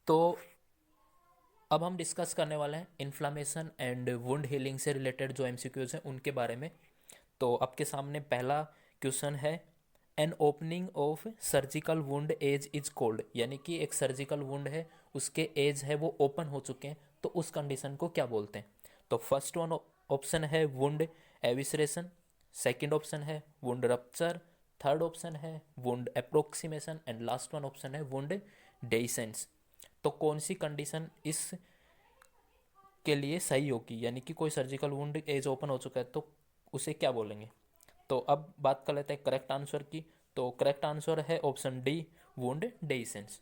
तो अब हम डिस्कस करने वाले हैं इन्फ्लामेशन एंड वुंड हीलिंग से रिलेटेड जो एमसीक्यूज हैं उनके बारे में। तो आपके सामने पहला क्वेश्चन है, an opening of surgical wound edge is called, यानी कि एक सर्जिकल वुंड है, उसके एज है वो ओपन हो चुके हैं, तो उस कंडीशन को क्या बोलते हैं? तो फर्स्ट वन ऑप्शन है वुंड एविसरेशन, सेकंड ऑप्शन है वुंड रप्चर, थर्ड ऑप्शन है wound approximation and last one option है वुंड डेसेंस। तो कौन सी कंडीशन इस के लिए सही होगी, यानी कि कोई सर्जिकल वुंड एज ओपन हो चुका है तो उसे क्या बोलेंगे? तो अब बात कर लेते हैं करेक्ट आंसर की। तो करेक्ट आंसर है ऑप्शन डी, वुंड डेसेंस।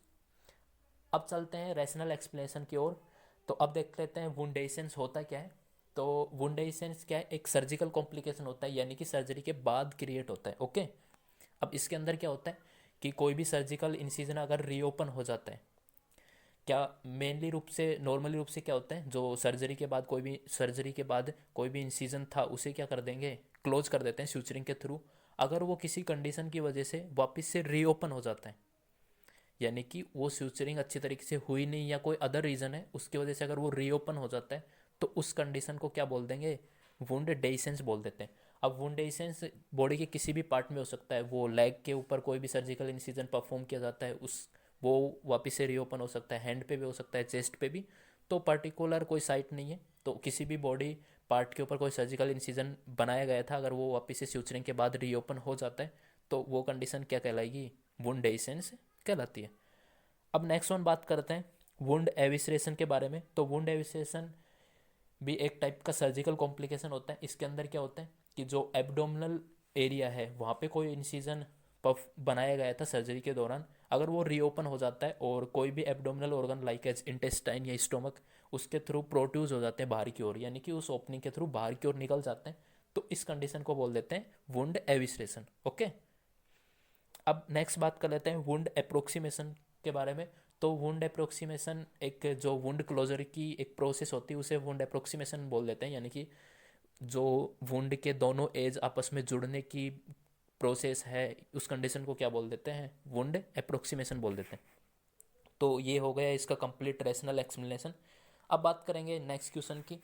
अब चलते हैं रैशनल एक्सप्लेनेशन की ओर। तो अब देख लेते हैं वुंडेसेंस होता क्या है। तो वुंडेसेंस क्या है, एक सर्जिकल कॉम्प्लिकेशन होता है, यानी कि सर्जरी के बाद क्रिएट होता है। ओके, अब इसके अंदर क्या होता है कि कोई भी सर्जिकल इंसिजन अगर रीओपन हो जाता है, क्या मेनली रूप से नॉर्मली रूप से क्या होता है, जो सर्जरी के बाद कोई भी इंसिजन था उसे क्या कर देंगे, क्लोज कर देते हैं स्यूचरिंग के थ्रू। अगर वो किसी कंडीशन की वजह से वापस से रीओपन हो जाता है, यानी कि वो स्यूचरिंग अच्छी तरीके से हुई नहीं या कोई अदर रीज़न है उसकी वजह से अगर वो रीओपन हो जाता है, तो उस कंडीशन को क्या बोल देंगे, वुंड डेसेंस बोल देते हैं। अब वुंड डेसेंस बॉडी के किसी भी पार्ट में हो सकता है, वो लेग के ऊपर कोई भी सर्जिकल इंसिजन परफॉर्म किया जाता है उस वो वापस से रीओपन हो सकता है, हैंड पे भी हो सकता है, चेस्ट पे भी। तो पर्टिकुलर कोई साइट नहीं है, तो किसी भी बॉडी पार्ट के ऊपर कोई सर्जिकल इंसिजन बनाया गया था, अगर वो वापस से स्यूचरिंग के बाद रीओपन हो जाता है, तो वो कंडीशन क्या कहलाएगी, वुंड डेसेंस कहलाती है। अब नेक्स्ट वन बात करते हैं वुंड एविसरेशन के बारे में। तो वुंड एविसरेशन भी एक टाइप का सर्जिकल कॉम्प्लिकेशन होता है। इसके अंदर क्या होता है कि जो एब्डोमिनल एरिया है वहाँ पे कोई इंसिजन पफ बनाया गया था सर्जरी के दौरान, अगर वो रीओपन हो जाता है और कोई भी abdominal organ like as intestine या स्टोमक उसके थ्रू प्रोट्यूज हो जाते हैं बाहर की ओर, यानी कि उस ओपनिंग के थ्रू बाहर की ओर निकल जाते हैं, तो इस कंडीशन को बोल देते हैं वुंड एविसरेशन। ओके, अब नेक्स्ट बात कर लेते हैं वुंड अप्रोक्सीमेशन के बारे में। तो वुंड अप्रोक्सीमेशन एक जो वुंड क्लोजर की एक प्रोसेस होती है उसे वुंड अप्रोक्सीमेशन बोल देते हैं, यानी कि जो वुंड के दोनों एज आपस में जुड़ने की प्रोसेस है उस कंडीशन को क्या बोल देते हैं, वुंड अप्रोक्सीमेशन बोल देते हैं। तो ये हो गया इसका कंप्लीट रेशनल एक्सप्लेनेशन। अब बात करेंगे नेक्स्ट क्वेश्चन की।